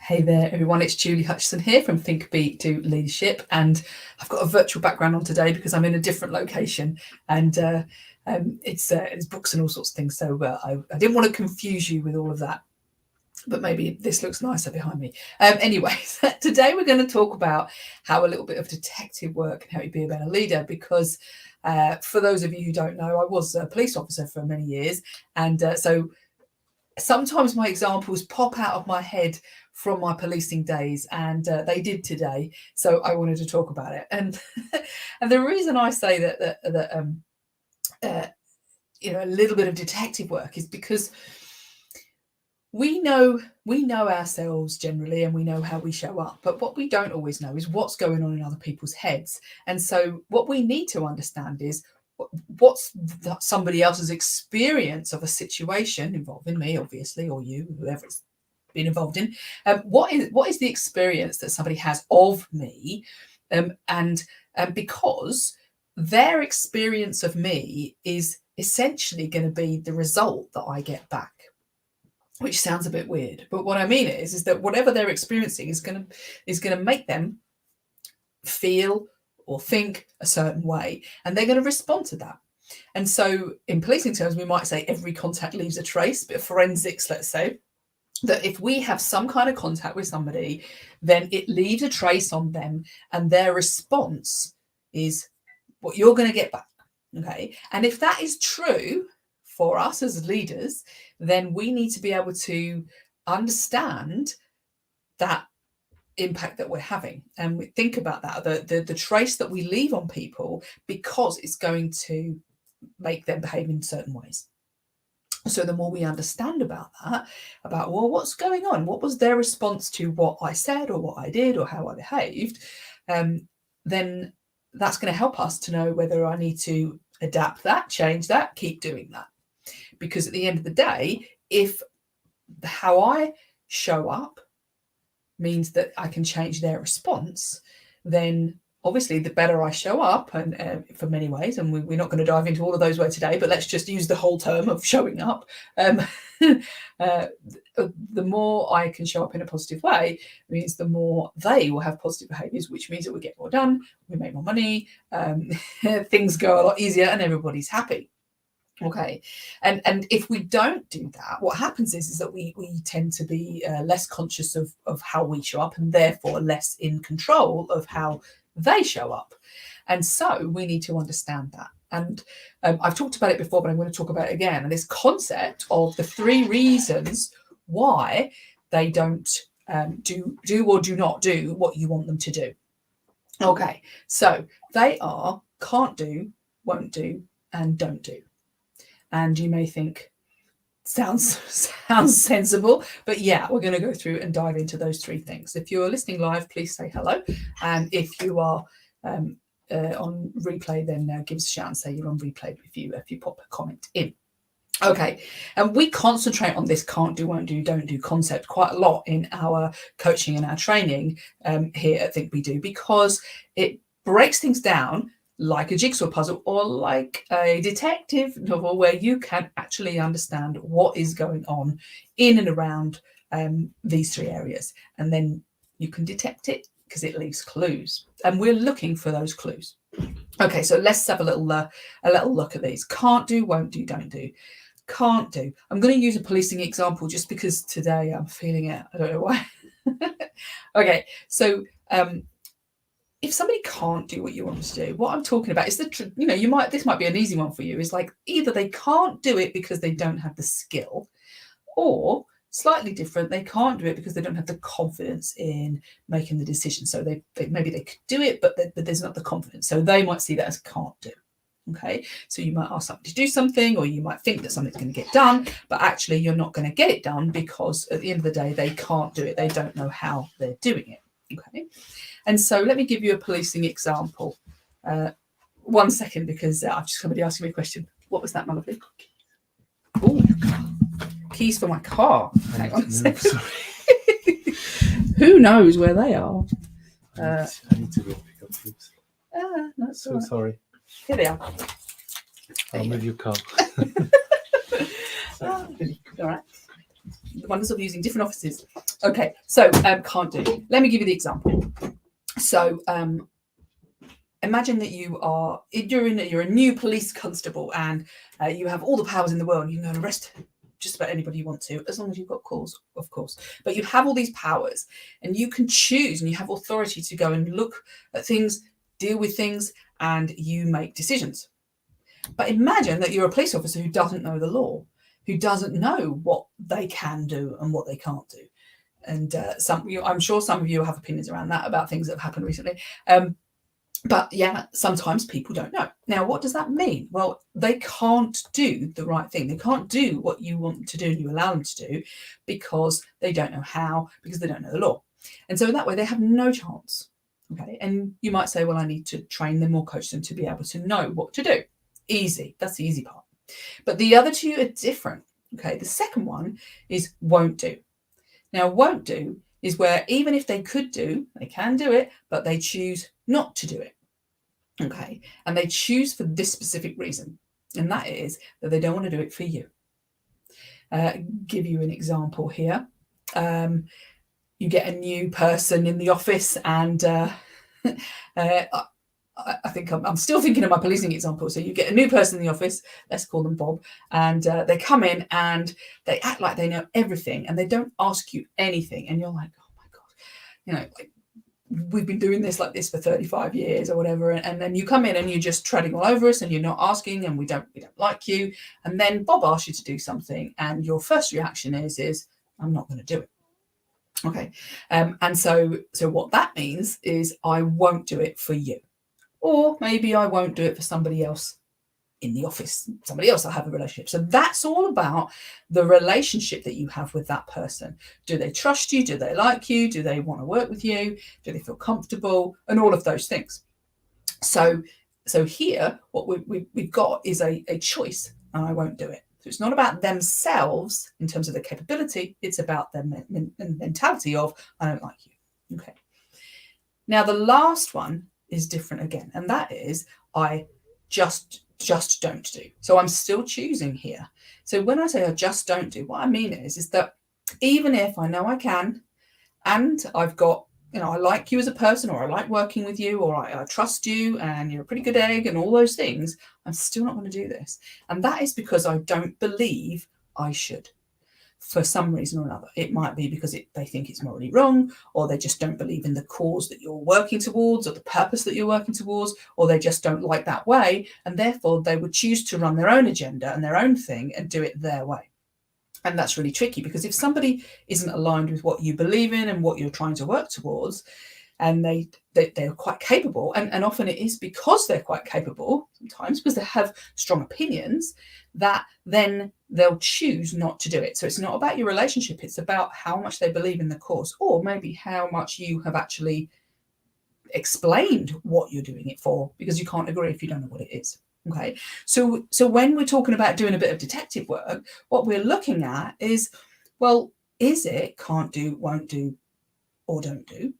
Hey there, everyone. It's Julie Hutchison here from Think, Be, Do Leadership. And I've got a virtual background on today because I'm in a different location and it's books and all sorts of things. So I didn't want to confuse you with all of that, but maybe this looks nicer behind me. Anyway, today we're going to talk about how a little bit of detective work can help you be a better leader because for those of you who don't know, I was a police officer for many years. And so sometimes my examples pop out of my head from my policing days, and they did today. So I wanted to talk about it. And and the reason I say that a little bit of detective work is because we know ourselves generally, and we know how we show up. But what we don't always know is what's going on in other people's heads. And so what we need to understand is what's somebody else's experience of a situation involving me, obviously, or you, whoever it's been involved in. What is the experience that somebody has of me, and because their experience of me is essentially going to be the result that I get back, which sounds a bit weird, but what I mean is that whatever they're experiencing is going to make them feel or think a certain way, and they're going to respond to that. And so in policing terms, we might say every contact leaves a trace, but forensics, let's say that if we have some kind of contact with somebody, then it leaves a trace on them, and their response is what you're going to get back. Okay. And if that is true for us as leaders, then we need to be able to understand that impact that we're having, and we think about that, the trace that we leave on people, because it's going to make them behave in certain ways. So the more we understand about that, about, well, what's going on, what was their response to what I said or what I did or how I behaved, then that's going to help us to know whether I need to adapt that, change that, keep doing that. Because at the end of the day, if how I show up means that I can change their response, then obviously the better I show up, and for many ways, and we're not going to dive into all of those words today, but let's just use the whole term of showing up. The more I can show up in a positive way means the more they will have positive behaviours, which means that we get more done, we make more money, things go a lot easier, and everybody's happy. Okay, and if we don't do that, what happens is that we tend to be less conscious of how we show up, and therefore less in control of how they show up. And so we need to understand that. And I've talked about it before, but I'm going to talk about it again. And this concept of the 3 reasons why they don't do or do not do what you want them to do. Okay, so they are can't do, won't do, and don't do. And you may think, sounds sensible, but yeah, we're going to go through and dive into those 3 things. If you're listening live, please say hello, and if you are on replay, then give us a shout and say you're on replay if you pop a comment in. Okay, and we concentrate on this can't do, won't do, don't do concept quite a lot in our coaching and our training here at Think We Do, because it breaks things down like a jigsaw puzzle or like a detective novel, where you can actually understand what is going on in and around these 3 areas, and then you can detect it because it leaves clues, and we're looking for those clues. Okay, so let's have a little look at these. Can't do, won't do, don't do. Can't do. I'm going to use a policing example just because today I'm feeling it. I don't know why. Okay, so if somebody can't do what you want them to do, what I'm talking about is this might be an easy one for you, is like either they can't do it because they don't have the skill, or slightly different, they can't do it because they don't have the confidence in making the decision. So they maybe they could do it, but there's not the confidence. So they might see that as can't do. Okay, so you might ask somebody to do something, or you might think that something's going to get done, but actually you're not going to get it done because at the end of the day, they can't do it. They don't know how they're doing it. Okay, and so let me give you a policing example. 1 second, because I've just somebody asking me a question. What was that, my lovely? Oh, keys for my car. Hang on a second. Who knows where they are? I need to go pick up things. That's So all right. sorry. Here they are. I'll move your car. All right. The wonders of using different offices. Okay, so can't do. Let me give you the example. So imagine that you're a new police constable, and you have all the powers in the world. You can go and arrest just about anybody you want to, as long as you've got cause, of course. But you have all these powers, and you can choose, and you have authority to go and look at things, deal with things, and you make decisions. But imagine that you're a police officer who doesn't know the law, who doesn't know what they can do and what they can't do. And I'm sure some of you have opinions around that, about things that have happened recently. But yeah, sometimes people don't know. Now, what does that mean? Well, they can't do the right thing. They can't do what you want to do and you allow them to do because they don't know how, because they don't know the law. And so in that way, they have no chance. Okay. And you might say, well, I need to train them or coach them to be able to know what to do. Easy. That's the easy part. But the other two are different. Okay. The second one is won't do. Now, won't do is where even if they could do, they can do it, but they choose not to do it. Okay. And they choose for this specific reason. And that is that they don't want to do it for you. Give you an example here. You get a new person in the office, and I think I'm still thinking of my policing example. So you get a new person in the office, let's call them Bob, and they come in and they act like they know everything, and they don't ask you anything. And you're like, oh my God, like, we've been doing this like this for 35 years or whatever. And then you come in and you're just treading all over us, and you're not asking, and we don't like you. And then Bob asks you to do something, and your first reaction is I'm not going to do it. Okay. And so what that means is I won't do it for you. Or maybe I won't do it for somebody else in the office, somebody else I have a relationship. So that's all about the relationship that you have with that person. Do they trust you? Do they like you? Do they want to work with you? Do they feel comfortable? And all of those things. So here, what we've got is a choice, and I won't do it. So it's not about themselves in terms of their capability. It's about their mentality of, I don't like you. Okay. Now, the last one is different again, and that is I just don't do. So I'm still choosing here. So when I say I just don't do, what I mean is that even if I know I can, and I've got, I like you as a person, or I like working with you, or I trust you, and you're a pretty good egg, and all those things, I'm still not going to do this. And that is because I don't believe I should. For some reason or another. It might be because they think it's morally wrong, or they just don't believe in the cause that you're working towards, or the purpose that you're working towards, or they just don't like that way, and therefore they would choose to run their own agenda and their own thing and do it their way. And that's really tricky, because if somebody isn't aligned with what you believe in and what you're trying to work towards, and they're quite capable, and often it is because they're quite capable, sometimes because they have strong opinions, that then they'll choose not to do it. So it's not about your relationship, it's about how much they believe in the cause, or maybe how much you have actually explained what you're doing it for, because you can't agree if you don't know what it is. Okay, so when we're talking about doing a bit of detective work, what we're looking at is, well, is it can't do, won't do, or don't do?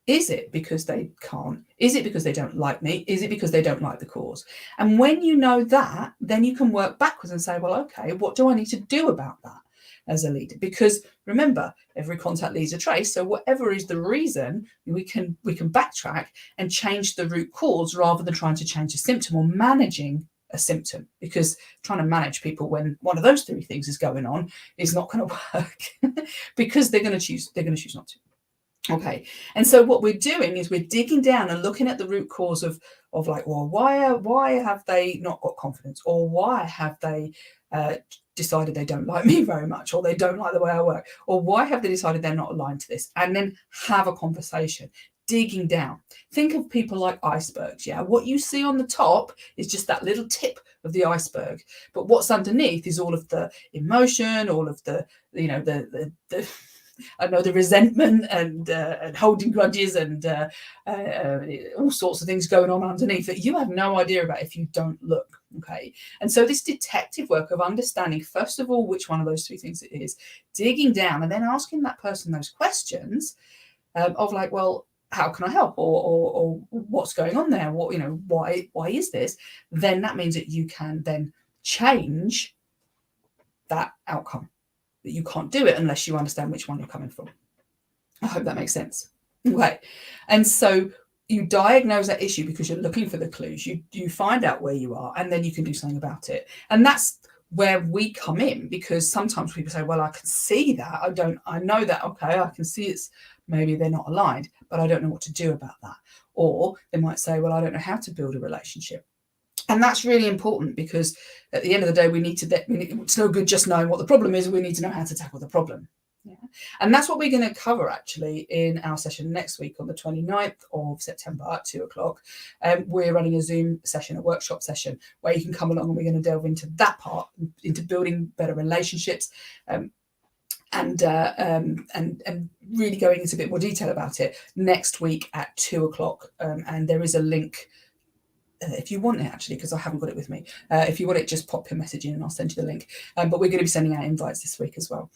Is it because they can't? Is it because they don't like me? Is it because they don't like the cause? And when you know that, then you can work backwards and say, well, okay, what do I need to do about that as a leader? Because remember, every contact leaves a trace. So whatever is the reason, we can backtrack and change the root cause rather than trying to change a symptom or managing a symptom, because trying to manage people when one of those three things is going on is not going to work because they're going to choose not to. Okay, and so what we're doing is we're digging down and looking at the root cause of like, well, why have they not got confidence, or why have they decided they don't like me very much, or they don't like the way I work, or why have they decided they're not aligned to this, and then have a conversation, digging down. Think of people like icebergs. Yeah, what you see on the top is just that little tip of the iceberg, but what's underneath is all of the emotion, all of the the resentment and holding grudges and all sorts of things going on underneath that you have no idea about if you don't look. Okay, and so this detective work of understanding, first of all, which one of those three things it is, digging down, and then asking that person those questions of like, well, how can I help, or what's going on there? What, why is this? Then that means that you can then change that outcome. that you can't do it unless you understand which one you're coming from. I hope that makes sense. Okay. And so you diagnose that issue because you're looking for the clues. You find out where you are, and then you can do something about it. And that's where we come in, because sometimes people say, well, I can see that. I know that, okay, I can see it's maybe they're not aligned, but I don't know what to do about that. Or they might say, well, I don't know how to build a relationship. And that's really important, because at the end of the day, it's no good just knowing what the problem is. We need to know how to tackle the problem. Yeah. And that's what we're going to cover actually in our session next week on the 29th of September at 2:00. We're running a Zoom session, a workshop session, where you can come along, and we're going to delve into that part, into building better relationships, and really going into a bit more detail about it next week at 2:00. And there is a link if you want it, actually, because I haven't got it with me. If you want it, just pop your message in and I'll send you the link. But we're going to be sending out invites this week as well.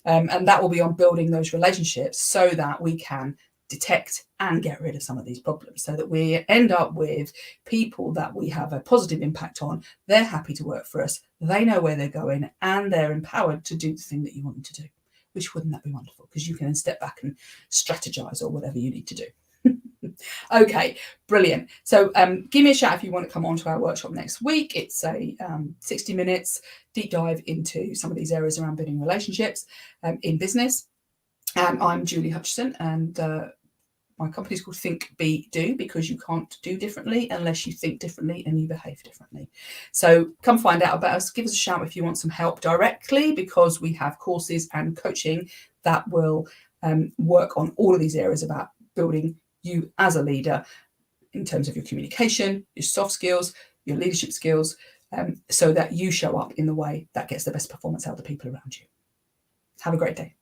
And that will be on building those relationships so that we can detect and get rid of some of these problems, so that we end up with people that we have a positive impact on. They're happy to work for us. They know where they're going, and they're empowered to do the thing that you want them to do. Which, wouldn't that be wonderful? Because you can then step back and strategize or whatever you need to do. Okay, brilliant. So give me a shout if you want to come on to our workshop next week. It's a 60 minutes deep dive into some of these areas around building relationships in business. I'm Julie Hutchison, and my company is called Think, Be, Do, because you can't do differently unless you think differently and you behave differently. So come find out about us. Give us a shout if you want some help directly, because we have courses and coaching that will work on all of these areas about building you as a leader in terms of your communication, your soft skills, your leadership skills, so that you show up in the way that gets the best performance out of the people around you. Have a great day.